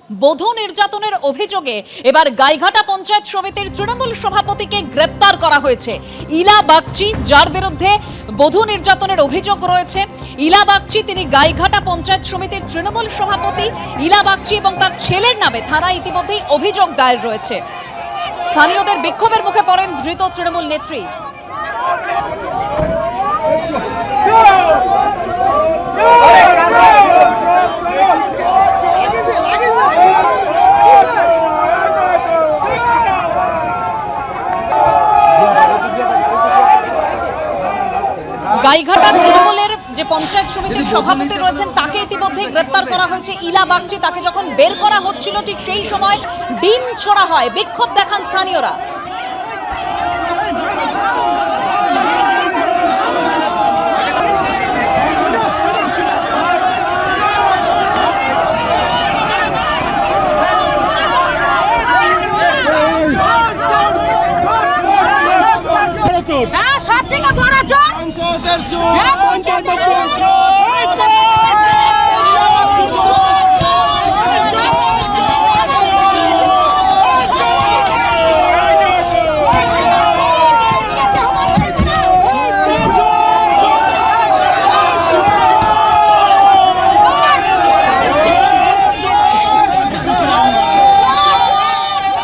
বধূ নির্যাতনের অভিযোগে এবার গাইঘাটা পঞ্চায়েত সমিতির তৃণমূল সভাপতিকে গ্রেপ্তার করা হয়েছে। ইলা বাগচি, যার বিরুদ্ধে বধূ নির্যাতনের অভিযোগ রয়েছে। ইলা বাগচি, তিনি গাইঘাটা পঞ্চায়েত সমিতির তৃণমূল সভাপতি। ইলা বাগচি এবং তার ছেলের নামে থানায় ইতিমধ্যেই অভিযোগ দায়ের রয়েছে। স্থানীয়দের বিক্ষোভের মুখে পড়েন ধৃত তৃণমূল নেত্রী। গাইঘাটা তৃণমূলের যে পঞ্চায়েত সমিতির সভাপতি রয়েছেন তাকে ইতিমধ্যেই গ্রেপ্তার করা হয়েছে। ইলা বাগচি, তাকে যখন বের করা হচ্ছিল ঠিক সেই সময় ডিম ছোড়া হয়। বিক্ষোভ দেখান স্থানীয়রা। হ্যাঁ, সব থেকে বড় চোর পঞ্চায়েতের চোর।